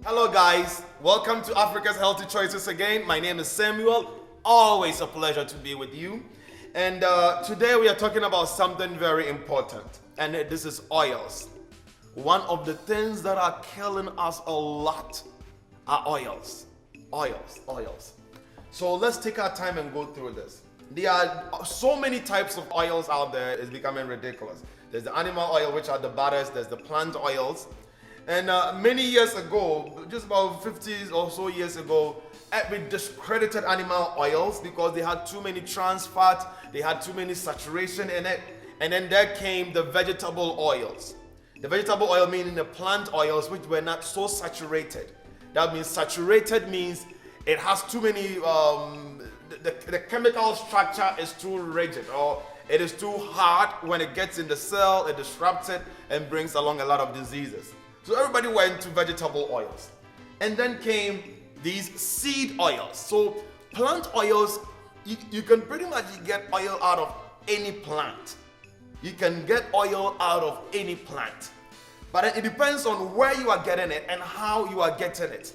Hello guys, welcome to Africa's Healthy Choices again. My name is Samuel. Always a pleasure to be with you. And today we are talking about something very important, and this is oils. One of the things that are killing us a lot are oils. Oils. So let's take our time and go through this. There are so many types of oils out there, it's becoming ridiculous. There's the animal oil, which are the baddest. There's the plant oils. And many years ago, just about 50 or so years ago, we discredited animal oils because they had too many trans fat, they had too many saturation in it. And then there came the vegetable oils. The vegetable oil meaning the plant oils, which were not so saturated. That means saturated means it has too many, the chemical structure is too rigid, or it is too hard. When it gets in the cell, it disrupts it and brings along a lot of diseases. So everybody went to vegetable oils. And then came these seed oils. So plant oils, you can pretty much get oil out of any plant. You can get oil out of any plant. But it depends on where you are getting it and how you are getting it.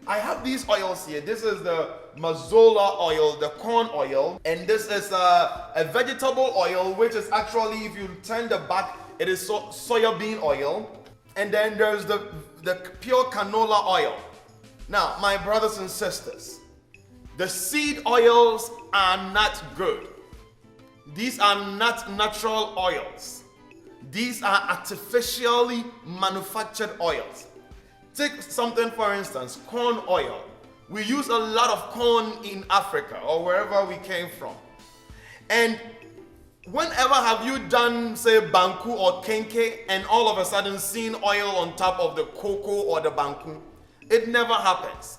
I have these oils here. This is the mazola oil, the corn oil. And this is a vegetable oil, which is actually, if you turn the back, it is soya bean oil. And then there's the pure canola oil. Now, my brothers and sisters, the seed oils are not good. These are not natural oils. These are artificially manufactured oils. Take something, for instance, corn oil. We use a lot of corn in Africa or wherever we came from. And whenever have you done, say, banku or kenke and all of a sudden seen oil on top of the cocoa or the banku? It never happens.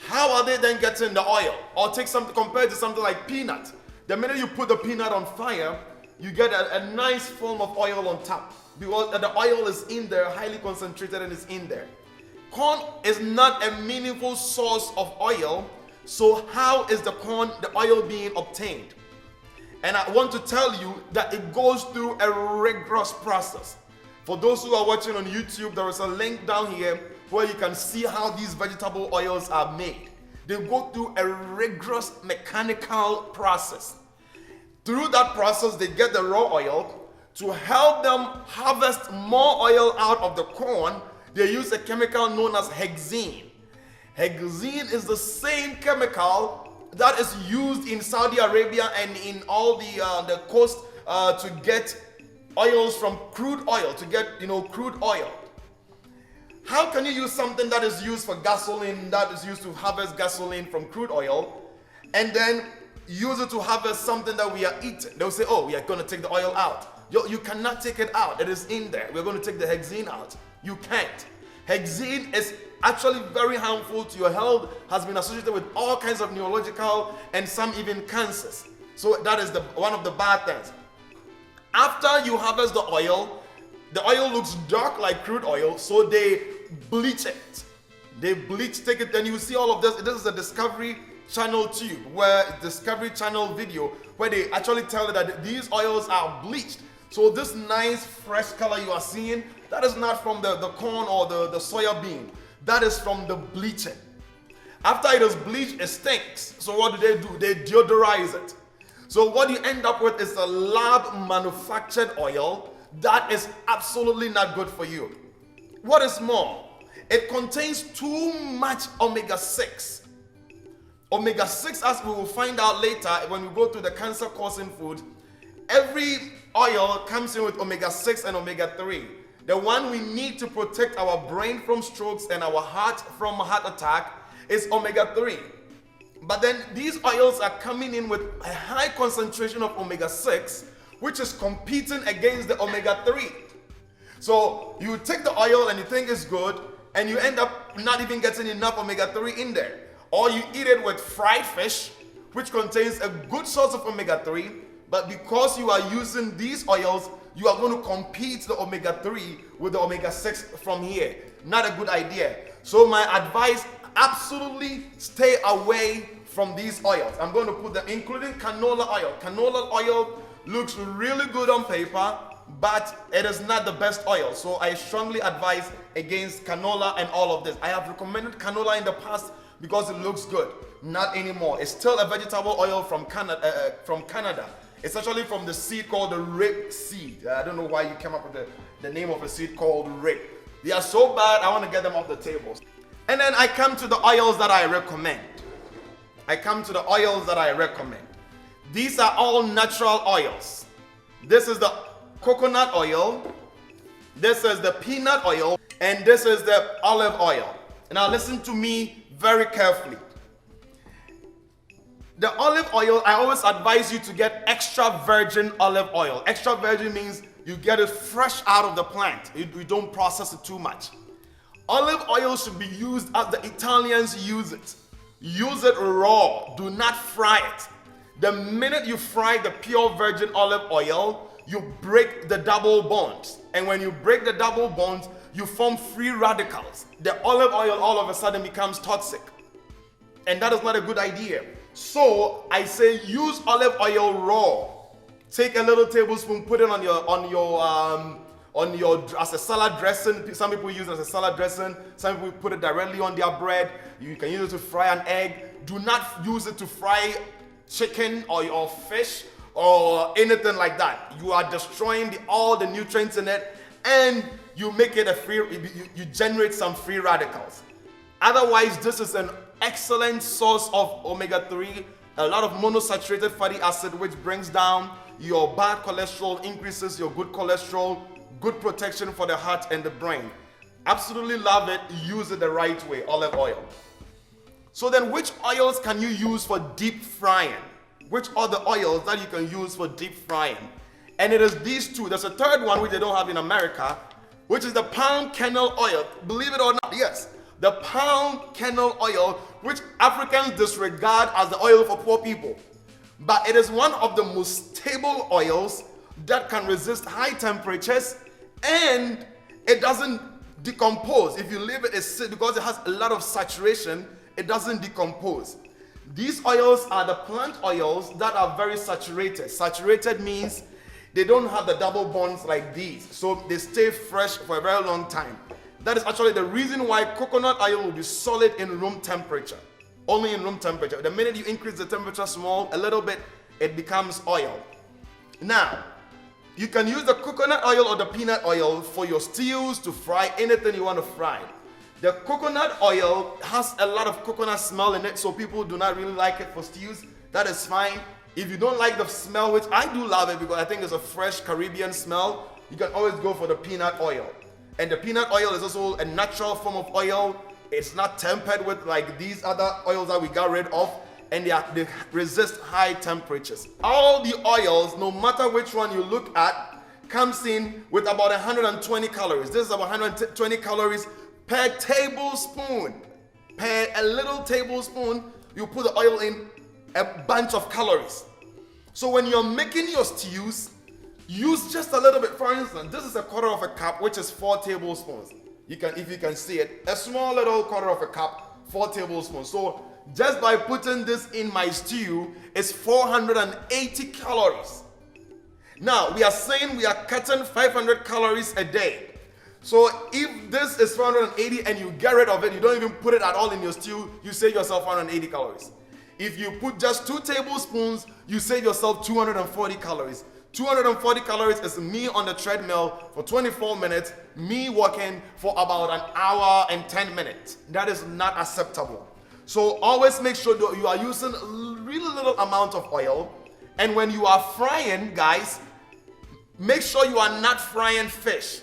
How are they then getting the oil? Or take something compared to something like peanut. The minute you put the peanut on fire, you get a nice form of oil on top because the oil is in there, highly concentrated, and it's in there. Corn is not a meaningful source of oil, so how is the oil being obtained? And I want to tell you that it goes through a rigorous process. For those who are watching on YouTube, there is a link down here where you can see how these vegetable oils are made. They go through a rigorous mechanical process. Through that process, they get the raw oil. To help them harvest more oil out of the corn, they use a chemical known as hexene. Hexene is the same chemical that is used in Saudi Arabia and in all the coast to get oils from crude oil, to get crude oil. How can you use something that is used for gasoline, that is used to harvest gasoline from crude oil, and then use it to harvest something that we are eating? They'll say, oh, we are going to take the oil out. You cannot take it out. It is in there. We're going to take the hexene out. You can't. Hexene is actually very harmful to your health, has been associated with all kinds of neurological and some even cancers. So that is one of the bad things. After you harvest the oil looks dark like crude oil, so they bleach it. They take it, and you see all of this. This is a Discovery Channel tube, Discovery Channel video, where they actually tell you that these oils are bleached. So this nice fresh color you are seeing, that is not from the corn or the soya bean. That is from the bleaching. After it is bleached, it stinks. So what do? They deodorize it. So what you end up with is a lab manufactured oil that is absolutely not good for you. What is more, it contains too much omega-6. Omega-6, as we will find out later when we go to the cancer-causing food, every oil comes in with omega-6 and omega-3. The one we need to protect our brain from strokes and our heart from heart attack is omega-3. But then these oils are coming in with a high concentration of omega-6, which is competing against the omega-3. So you take the oil and you think it's good, and you end up not even getting enough omega-3 in there. Or you eat it with fried fish, which contains a good source of omega-3, but because you are using these oils, you are going to compete the omega-3 with the omega-6 from here. Not a good idea. So my advice, absolutely stay away from these oils. I'm going to put them, including canola oil. Canola oil looks really good on paper, but it is not the best oil. So I strongly advise against canola and all of this. I have recommended canola in the past because it looks good. Not anymore. It's still a vegetable oil from Canada. It's actually from the seed called the rape seed. I don't know why you came up with the name of a seed called rape. They are so bad, I want to get them off the table. And then I come to the oils that I recommend. These are all natural oils. This is the coconut oil, this is the peanut oil, and this is the olive oil. Now listen to me very carefully. The olive oil, I always advise you to get extra virgin olive oil. Extra virgin means you get it fresh out of the plant. You don't process it too much. Olive oil should be used as the Italians use it. Use it raw. Do not fry it. The minute you fry the pure virgin olive oil, you break the double bonds. And when you break the double bonds, you form free radicals. The olive oil all of a sudden becomes toxic. And that is not a good idea. So I say use olive oil raw. Take a little tablespoon, put it on your as a salad dressing. Some people use it as a salad dressing. Some people put it directly on their bread. You can use it to fry an egg. Do not use it to fry chicken or fish or anything like that. You are destroying all the nutrients in it, and you make it you generate some free radicals. Otherwise, this is an excellent source of omega-3, a lot of monosaturated fatty acid, which brings down your bad cholesterol, increases your good cholesterol, good protection for the heart and the brain. Absolutely love it. Use it the right way, olive oil. So then, which oils can you use for deep frying? Which are the oils that you can use for deep frying? And it is these two. There's a third one which they don't have in America, which is the palm kernel oil. Believe it or not, yes. The palm kernel oil, which Africans disregard as the oil for poor people. But it is one of the most stable oils that can resist high temperatures, and it doesn't decompose. If you leave it because it has a lot of saturation, it doesn't decompose. These oils are the plant oils that are very saturated. Saturated means they don't have the double bonds like these, so they stay fresh for a very long time. That is actually the reason why coconut oil will be solid in room temperature. Only in room temperature. The minute you increase the temperature a little bit, it becomes oil. Now, you can use the coconut oil or the peanut oil for your stews, to fry anything you want to fry. The coconut oil has a lot of coconut smell in it, so people do not really like it for stews. That is fine. If you don't like the smell, which I do love it because I think it's a fresh Caribbean smell, you can always go for the peanut oil. And the peanut oil is also a natural form of oil. It's not tempered with like these other oils that we got rid of, and they resist high temperatures. All the oils, no matter which one you look at, comes in with about 120 calories. This is about 120 calories per tablespoon. Per a little tablespoon, you put the oil in a bunch of calories. So when you're making your stews, use just a little bit. For instance, this is a quarter of a cup, which is 4 tablespoons. If you can see it, a small little quarter of a cup, 4 tablespoons. So just by putting this in my stew, it's 480 calories. Now, we are saying we are cutting 500 calories a day. So if this is 480 and you get rid of it, you don't even put it at all in your stew, you save yourself 480 calories. If you put just 2 tablespoons, you save yourself 240 calories. 240 calories is me on the treadmill for 24 minutes, me walking for about an hour and 10 minutes. That is not acceptable. So always make sure that you are using a really little amount of oil. And when you are frying, guys, make sure you are not frying fish.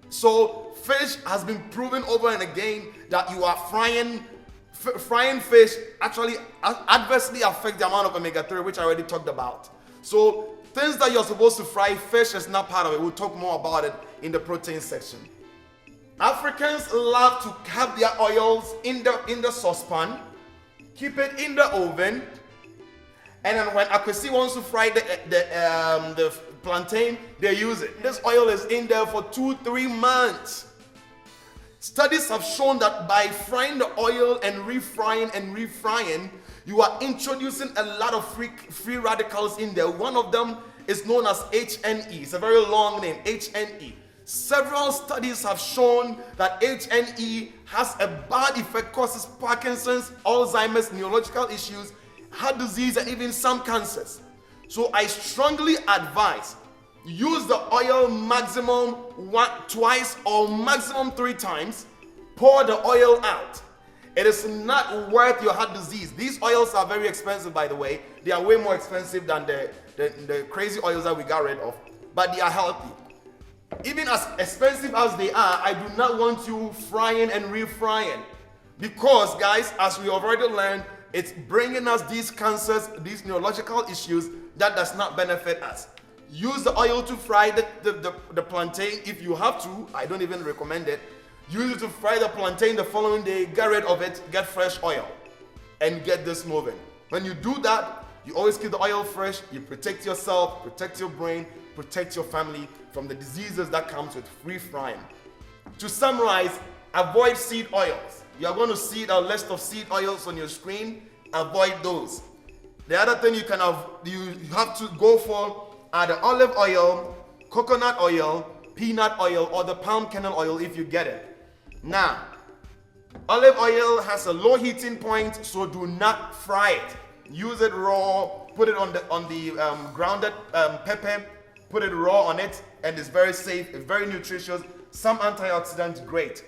So fish has been proven over and again that you are frying fish actually adversely affect the amount of omega-3, which I already talked about. So things that you're supposed to fry, fish is not part of it. We'll talk more about it in the protein section. Africans love to have their oils in the saucepan, keep it in the oven, and then when Akwesi wants to fry the plantain, they use it. This oil is in there for 2-3 months. Studies have shown that by frying the oil and refrying, you are introducing a lot of free radicals in there. One of them is known as HNE. It's a very long name, HNE. Several studies have shown that HNE has a bad effect, causes Parkinson's, Alzheimer's, neurological issues, heart disease, and even some cancers. So I strongly advise use the oil maximum twice or maximum 3 times. Pour the oil out. It is not worth your heart disease. These oils are very expensive, by the way. They are way more expensive than the crazy oils that we got rid of, but they are healthy. Even as expensive as they are, I do not want you frying and refrying, because guys, as we already learned, it's bringing us these cancers, these neurological issues that does not benefit us. Use the oil to fry the plantain if you have to. I don't even recommend it. Use it to fry the plantain the following day, get rid of it, get fresh oil, and get this moving. When you do that, you always keep the oil fresh, you protect yourself, protect your brain, protect your family from the diseases that comes with free frying. To summarize, avoid seed oils. You are going to see a list of seed oils on your screen. Avoid those. The other thing you have to go for are the olive oil, coconut oil, peanut oil, or the palm kernel oil if you get it. Now, olive oil has a low heating point, so do not fry it. Use it raw. Put it on the grounded pepper. Put it raw on it, and it's very safe. It's very nutritious. Some antioxidants, great.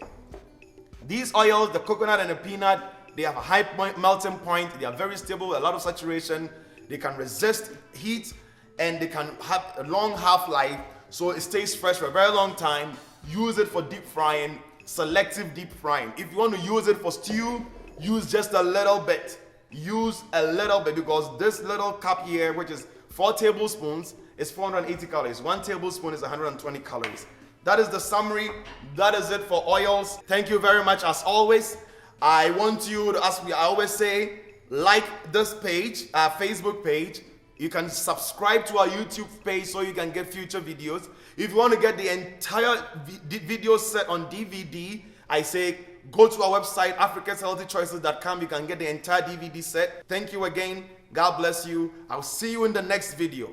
These oils, the coconut and the peanut, they have a high melting point. They are very stable, a lot of saturation. They can resist heat, and they can have a long half-life, so it stays fresh for a very long time. Use it for deep frying, selective deep frying. If you want to use it for stew, use just a little bit. Use a little bit, because this little cup here, which is 4 tablespoons, is 480 calories. 1 tablespoon is 120 calories. That is the summary. That is it for oils. Thank you very much as always. I want you to, as I always say, like this page, our Facebook page. You can subscribe to our YouTube page so you can get future videos. If you want to get the entire video set on DVD, I say go to our website, africashealthychoices.com. You can get the entire DVD set. Thank you again. God bless you. I'll see you in the next video.